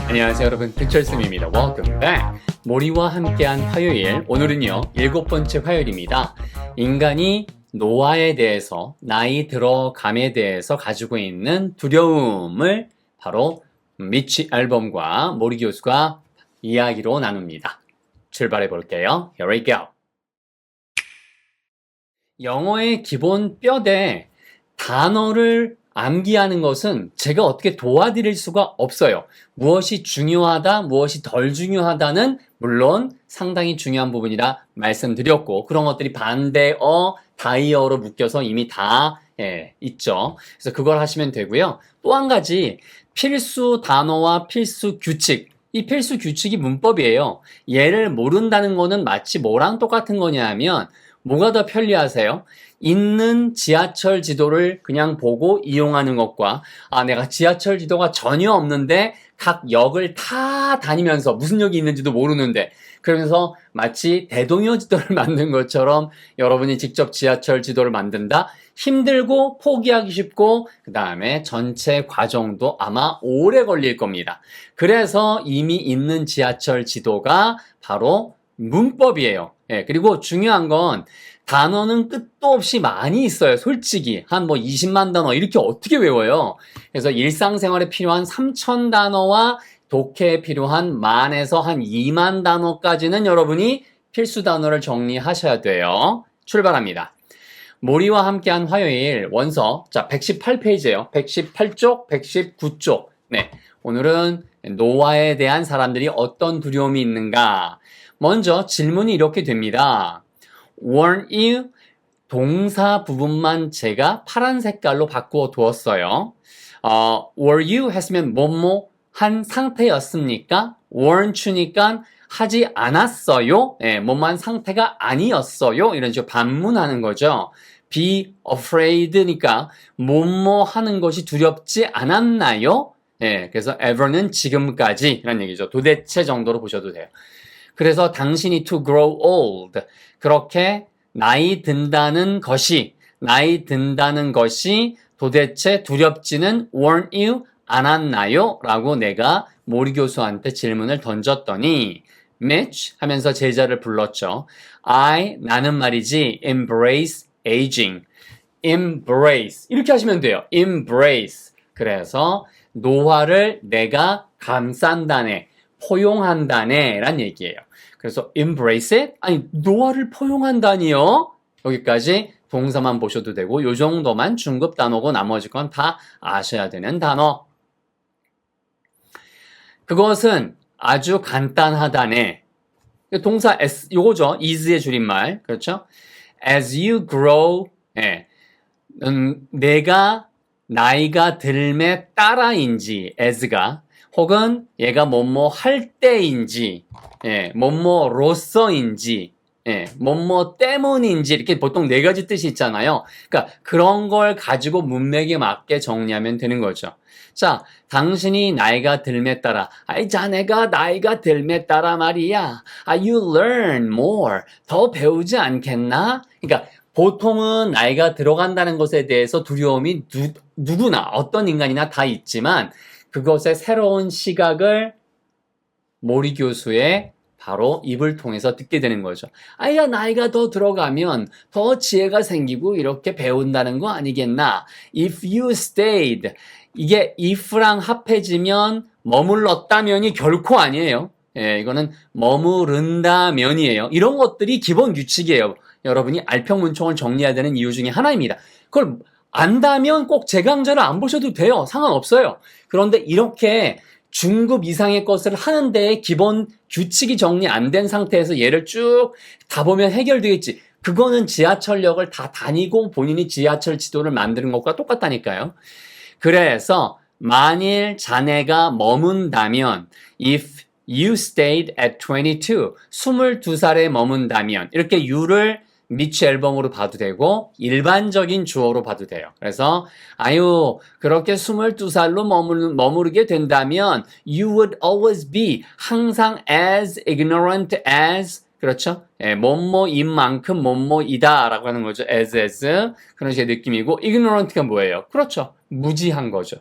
안녕하세요 여러분, 픽철쌤입니다. Welcome back. 모리와 함께한 화요일, 오늘은요 7번째 화요일입니다. 인간이 노화에 대해서, 나이 들어감에 대해서 가지고 있는 두려움을 바로 미치 앨범과 모리 교수가 이야기로 나눕니다. 출발해 볼게요. Here we go. 영어의 기본 뼈대 단어를 암기하는 것은 제가 어떻게 도와드릴 수가 없어요. 무엇이 중요하다, 무엇이 덜 중요하다는 물론 상당히 중요한 부분이라 말씀드렸고, 그런 것들이 반대어, 다이어로 묶여서 이미 다 있죠. 그래서 그걸 하시면 되고요. 또 한 가지 필수 단어와 필수 규칙, 이 필수 규칙이 문법이에요. 얘를 모른다는 거는 마치 뭐랑 똑같은 거냐 하면, 뭐가 더 편리하세요? 있는 지하철 지도를 그냥 보고 이용하는 것과, 내가 지하철 지도가 전혀 없는데 각 역을 다 다니면서 무슨 역이 있는지도 모르는데, 그러면서 마치 대동여 지도를 만든 것처럼 여러분이 직접 지하철 지도를 만든다? 힘들고 포기하기 쉽고, 그 다음에 전체 과정도 아마 오래 걸릴 겁니다. 그래서 이미 있는 지하철 지도가 바로 문법이에요. 그리고 중요한 건 단어는 끝도 없이 많이 있어요. 솔직히 한 20만 단어 이렇게 어떻게 외워요? 그래서 일상생활에 필요한 3,000 단어와 독해에 필요한 10,000에서 한 2만 단어까지는 여러분이 필수 단어를 정리하셔야 돼요. 출발합니다. 모리와 함께한 화요일 원서, 자 118페이지예요. 118쪽, 119쪽. 네, 오늘은 노화에 대한 사람들이 어떤 두려움이 있는가. 먼저 질문이 이렇게 됩니다. Weren't you? 동사 부분만 제가 파란 색깔로 바꾸어 두었어요. Were you 했으면 뭐뭐 한 상태였습니까? Weren't you니까 하지 않았어요. 뭐뭐한 상태가 아니었어요. 이런 식으로 반문하는 거죠. Be afraid니까 뭐뭐 하는 것이 두렵지 않았나요? 그래서 ever는 지금까지 이런 얘기죠. 도대체 정도로 보셔도 돼요. 그래서 당신이 to grow old, 그렇게 나이 든다는 것이 도대체 두렵지는 weren't you? 않았나요? 라고 내가 모리 교수한테 질문을 던졌더니 Mitch 하면서 제자를 불렀죠. 나는 말이지 embrace aging. embrace 이렇게 하시면 돼요. embrace. 그래서 노화를 내가 감싼다네, 포용한다네 란 얘기예요. 그래서 embrace it? 노화를 포용한다니요? 여기까지 동사만 보셔도 되고 요 정도만 중급 단어고 나머지 건 다 아셔야 되는 단어. 그것은 아주 간단하다네. 동사 s, 요거죠. is의 줄임말. 그렇죠? As you grow, 내가 나이가 들매 따라인지 as가, 혹은 얘가 뭐뭐 할 때인지, 뭐뭐로서인지, 뭐뭐 때문인지, 이렇게 보통 4가지 뜻이 있잖아요. 그러니까 그런 걸 가지고 문맥에 맞게 정리하면 되는 거죠. 자, 당신이 나이가 들매 따라, 자네가 나이가 들매 따라 말이야. You learn more. 더 배우지 않겠나? 그러니까 보통은 나이가 들어간다는 것에 대해서 두려움이 누구나, 어떤 인간이나 다 있지만, 그것의 새로운 시각을 모리 교수의 바로 입을 통해서 듣게 되는 거죠. 나이가 더 들어가면 더 지혜가 생기고 이렇게 배운다는 거 아니겠나? If you stayed. 이게 if랑 합해지면 머물렀다면이 결코 아니에요. 이거는 머무른다면이에요. 이런 것들이 기본 규칙이에요. 여러분이 알평문총을 정리해야 되는 이유 중에 하나입니다. 그걸 안다면 꼭 제 강좌를 안 보셔도 돼요. 상관없어요. 그런데 이렇게 중급 이상의 것을 하는데 기본 규칙이 정리 안 된 상태에서 얘를 쭉 가보면 해결되겠지. 그거는 지하철역을 다 다니고 본인이 지하철 지도를 만드는 것과 똑같다니까요. 그래서 만일 자네가 머문다면 if you stayed at 22, 22살에 머문다면, 이렇게 you를 미치 앨범으로 봐도 되고 일반적인 주어로 봐도 돼요. 그래서 그렇게 22살로 머무르게 된다면 you would always be, 항상 as ignorant as, 그렇죠? 뭐뭐인 만큼 뭐뭐이다 라고 하는 거죠. as 그런 식의 느낌이고 ignorant가 뭐예요? 그렇죠. 무지한 거죠.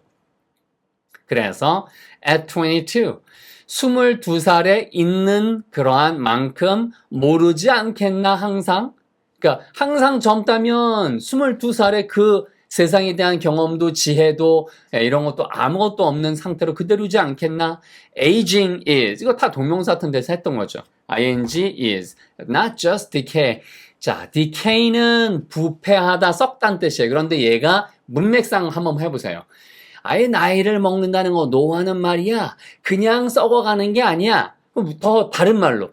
그래서 at 22, 22살에 있는 그러한 만큼 모르지 않겠나 항상? 그러니까 항상 젊다면 22살에 그 세상에 대한 경험도 지혜도 이런 것도 아무것도 없는 상태로 그대로지 않겠나? Aging is, 이거 다 동명사 같은 데서 했던 거죠. ing is, not just decay. 자, decay는 부패하다, 썩단 뜻이에요. 그런데 얘가 문맥상 한번 해보세요. 아예 나이를 먹는다는 거, 노화는 말이야, 그냥 썩어가는 게 아니야. 더 다른 말로,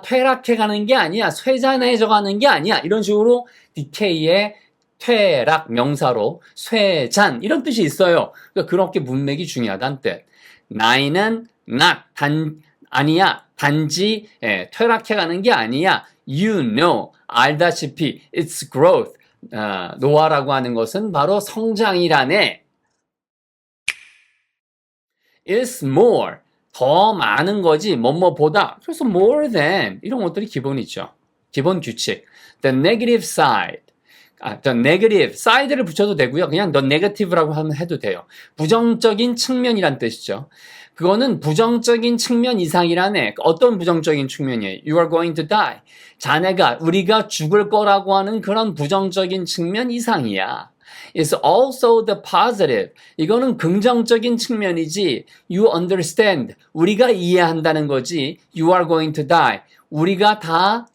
퇴락해가는 게 아니야, 쇠잔해져가는 게 아니야. 이런 식으로 decay의 퇴락 명사로 쇠잔 이런 뜻이 있어요. 그러니까 그렇게 문맥이 중요하다는 뜻. 나이는 아니야. 단지 퇴락해가는 게 아니야. You know, 알다시피 it's growth. 노화라고 하는 것은 바로 성장이라네. It's more. 더 많은 거지 뭐뭐보다. 그래서 more than 이런 것들이 기본이죠. 기본 규칙. The negative side. the negative, side를 붙여도 되고요. 그냥 the negative라고 하면 해도 돼요. 부정적인 측면이란 뜻이죠. 그거는 부정적인 측면 이상이라네. 어떤 부정적인 측면이에요? You are going to die. 우리가 죽을 거라고 하는 그런 부정적인 측면 이상이야. It's also the positive. 이거는 긍정적인 측면이지. You understand. 우리가 이해한다는 거지. You are going to die. 우리가 다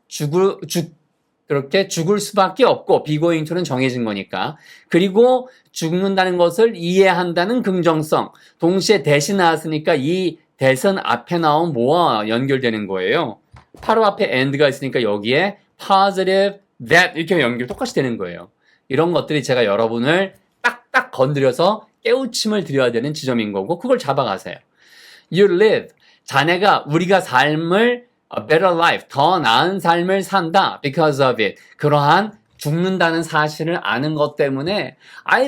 그렇게 죽을 수밖에 없고 be going to는 정해진 거니까. 그리고 죽는다는 것을 이해한다는 긍정성. 동시에 that이 나왔으니까 이 that은 앞에 나온 뭐와 연결되는 거예요? 바로 앞에 and가 있으니까 여기에 positive that 이렇게 똑같이 되는 거예요. 이런 것들이 제가 여러분을 딱딱 건드려서 깨우침을 드려야 되는 지점인 거고 그걸 잡아가세요. You live. 우리가 삶을 a better life, 더 나은 삶을 산다 because of it. 그러한 죽는다는 사실을 아는 것 때문에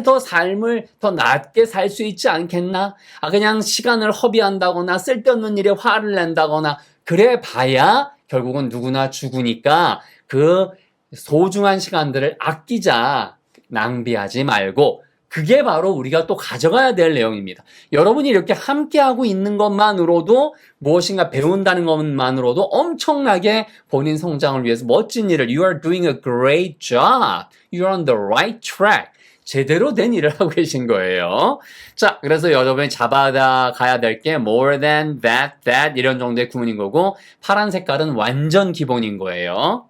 더 삶을 더 낫게 살 수 있지 않겠나? 그냥 시간을 허비한다거나 쓸데없는 일에 화를 낸다거나 그래 봐야 결국은 누구나 죽으니까 그 소중한 시간들을 아끼자. 낭비하지 말고 그게 바로 우리가 또 가져가야 될 내용입니다. 여러분이 이렇게 함께하고 있는 것만으로도 무엇인가 배운다는 것만으로도 엄청나게 본인 성장을 위해서 멋진 일을 You are doing a great job. You are on the right track. 제대로 된 일을 하고 계신 거예요. 자, 그래서 여러분이 잡아가야 될 게 more than that 이런 정도의 구문인 거고 파란 색깔은 완전 기본인 거예요.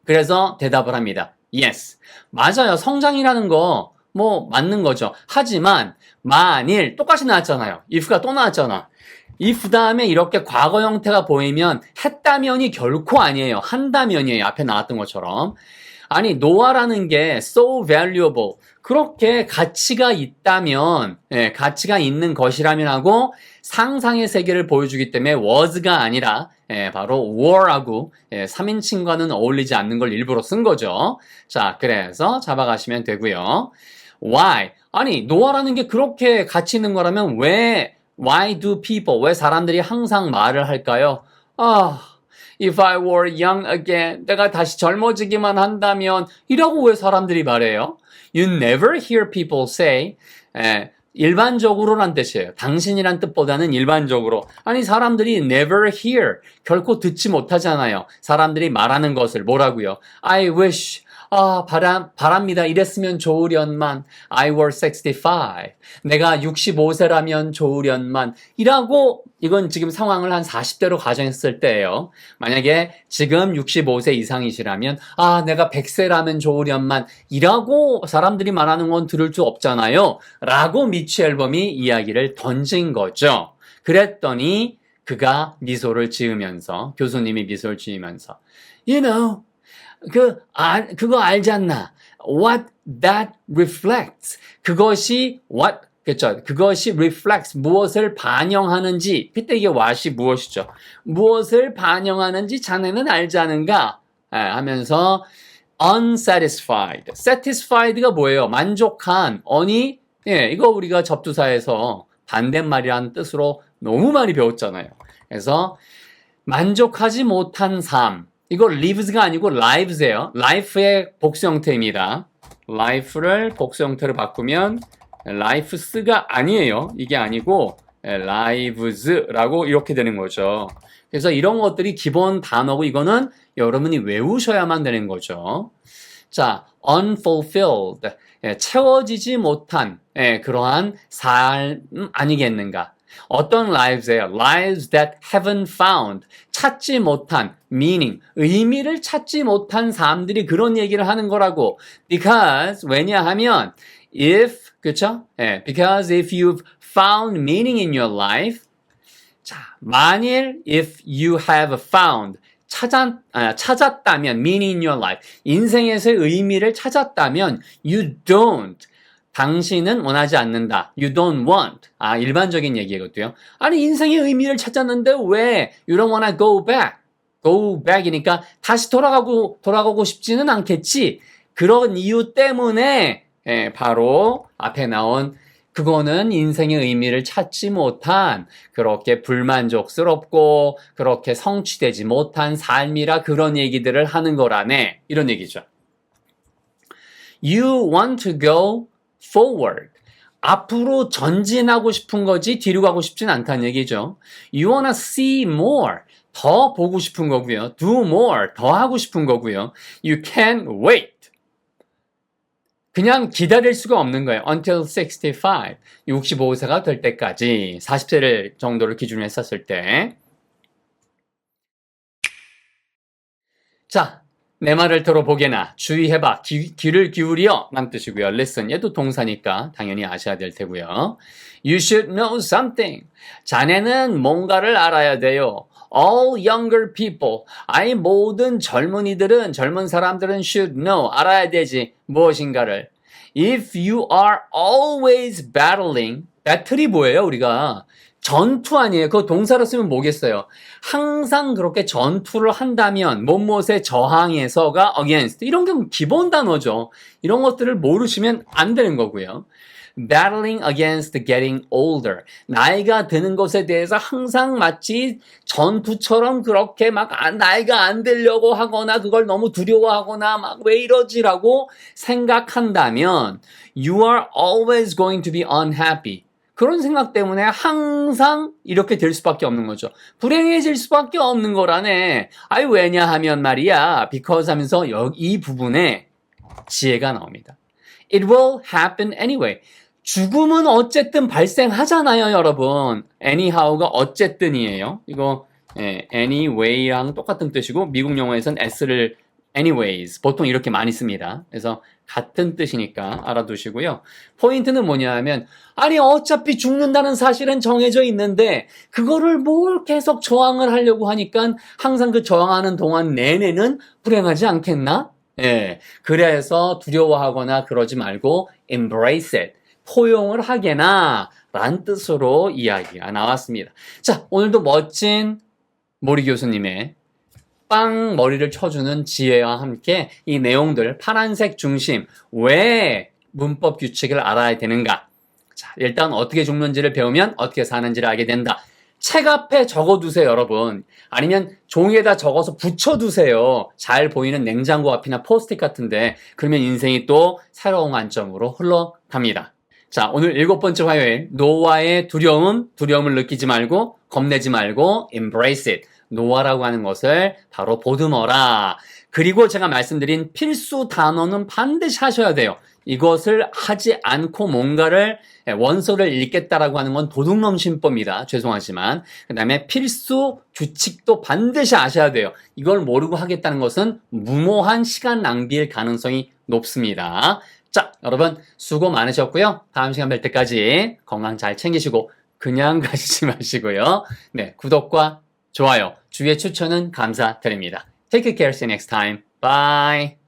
그래서 대답을 합니다. Yes. 맞아요. 성장이라는 거, 맞는 거죠. 하지만, 만일, 똑같이 나왔잖아요. if가 또 나왔잖아. if 다음에 이렇게 과거 형태가 보이면, 했다면이 결코 아니에요. 한다면이에요. 앞에 나왔던 것처럼. 노화라는 게 so valuable. 그렇게 가치가 있다면, 가치가 있는 것이라면 하고, 상상의 세계를 보여주기 때문에 was가 아니라, 바로 were하고 3인칭과는 어울리지 않는 걸 일부러 쓴 거죠. 자, 그래서 잡아가시면 되고요. Why? 노화라는 게 그렇게 가치 있는 거라면 why do people, 왜 사람들이 항상 말을 할까요? If I were young again, 내가 다시 젊어지기만 한다면 이라고 왜 사람들이 말해요? You never hear people say, 일반적으로란 뜻이에요. 당신이란 뜻보다는 일반적으로. 사람들이 never hear, 결코 듣지 못하잖아요. 사람들이 말하는 것을 뭐라고요? I wish, 바랍니다. 이랬으면 좋으련만. I were 65. 내가 65세라면 좋으련만. 이라고, 이건 지금 상황을 한 40대로 가정했을 때예요. 만약에 지금 65세 이상이시라면, 내가 100세라면 좋으련만. 이라고 사람들이 말하는 건 들을 수 없잖아요. 라고 미치 앨범이 이야기를 던진 거죠. 그랬더니, 그가 미소를 지으면서, 교수님이 미소를 지으면서, You know, 그거 알지 않나? What that reflects. 그것이 reflects. 무엇을 반영하는지. 그때 이게 what이 무엇이죠? 무엇을 반영하는지 자네는 알지 않은가? 하면서 unsatisfied. satisfied가 뭐예요? 만족한. 이거 우리가 접두사에서 반대말이라는 뜻으로 너무 많이 배웠잖아요. 그래서 만족하지 못한 삶. 이거 lives가 아니고 lives예요. life의 복수 형태입니다. life를 복수 형태로 바꾸면 lifes가 아니에요. 이게 아니고 lives라고 이렇게 되는 거죠. 그래서 이런 것들이 기본 단어고 이거는 여러분이 외우셔야만 되는 거죠. 자, unfulfilled, 채워지지 못한 그러한 삶 아니겠는가? 어떤 lives예요? Lives that haven't found, 찾지 못한 meaning, 의미를 찾지 못한 삶들이 그런 얘기를 하는 거라고. Because, 왜냐하면 if, 그쵸? Because if you've found meaning in your life, 자, 만일 if you have found, 찾았다면 meaning in your life, 인생에서의 의미를 찾았다면 you don't, 당신은 원하지 않는다. You don't want. 일반적인 얘기거든요. 아니, 인생의 의미를 찾았는데 왜 you don't wanna go back? go back이니까 다시 돌아가고 싶지는 않겠지. 그런 이유 때문에 바로 앞에 나온 그거는 인생의 의미를 찾지 못한 그렇게 불만족스럽고 그렇게 성취되지 못한 삶이라 그런 얘기들을 하는 거라네. 이런 얘기죠. You want to go forward. 앞으로 전진하고 싶은 거지 뒤로 가고 싶진 않다는 얘기죠. You wanna see more. 더 보고 싶은 거고요. Do more. 더 하고 싶은 거고요. You can't wait. 그냥 기다릴 수가 없는 거예요. Until 65. 65세가 될 때까지 40세를 정도를 기준으로 했었을 때. 자, 내 말을 들어보게나 주의해봐. 귀를 기울여 란 뜻이고요. Listen. 얘도 동사니까 당연히 아셔야 될 테고요. You should know something. 자네는 뭔가를 알아야 돼요. All younger people. 모든 젊은 사람들은 should know. 알아야 되지. 무엇인가를. If you are always battling. 배틀이 뭐예요, 우리가? 전투 아니에요. 그거 동사로 쓰면 뭐겠어요? 항상 그렇게 전투를 한다면 무엇에 저항해서가 against. 이런 게 기본 단어죠. 이런 것들을 모르시면 안 되는 거고요. Battling against getting older. 나이가 드는 것에 대해서 항상 마치 전투처럼 그렇게 막 나이가 안 들려고 하거나 그걸 너무 두려워하거나 막 왜 이러지라고 생각한다면 You are always going to be unhappy. 그런 생각 때문에 항상 이렇게 될 수밖에 없는 거죠. 불행해질 수밖에 없는 거라네. 왜냐하면 말이야. because 하면서 이 부분에 지혜가 나옵니다. It will happen anyway. 죽음은 어쨌든 발생하잖아요, 여러분. anyhow가 어쨌든이에요. 이거 anyway랑 똑같은 뜻이고 미국 영어에선 s를 anyways 보통 이렇게 많이 씁니다. 그래서 같은 뜻이니까 알아두시고요. 포인트는 뭐냐 하면 어차피 죽는다는 사실은 정해져 있는데 그거를 뭘 계속 저항을 하려고 하니까 항상 그 저항하는 동안 내내는 불행하지 않겠나? 그래서 두려워하거나 그러지 말고 embrace it. 포용을 하게나 라는 뜻으로 이야기가 나왔습니다. 자, 오늘도 멋진 모리 교수님의 빵 머리를 쳐주는 지혜와 함께 이 내용들 파란색 중심 왜 문법 규칙을 알아야 되는가. 자, 일단 어떻게 죽는지를 배우면 어떻게 사는지를 알게 된다. 책 앞에 적어두세요, 여러분. 아니면 종이에다 적어서 붙여두세요. 잘 보이는 냉장고 앞이나 포스트잇 같은데 그러면 인생이 또 새로운 관점으로 흘러갑니다. 자, 오늘 7번째 화요일 노아의 두려움을 느끼지 말고 겁내지 말고 embrace it. 노아라고 하는 것을 바로 보듬어라. 그리고 제가 말씀드린 필수 단어는 반드시 하셔야 돼요. 이것을 하지 않고 뭔가를 원서를 읽겠다라고 하는 건 도둑놈 신법입니다. 죄송하지만. 그 다음에 필수 규칙도 반드시 아셔야 돼요. 이걸 모르고 하겠다는 것은 무모한 시간 낭비일 가능성이 높습니다. 자, 여러분 수고 많으셨고요. 다음 시간 뵐 때까지 건강 잘 챙기시고 그냥 가시지 마시고요. 네, 구독과 좋아요, 주위의 추천은 감사드립니다. Take care, see you next time. Bye.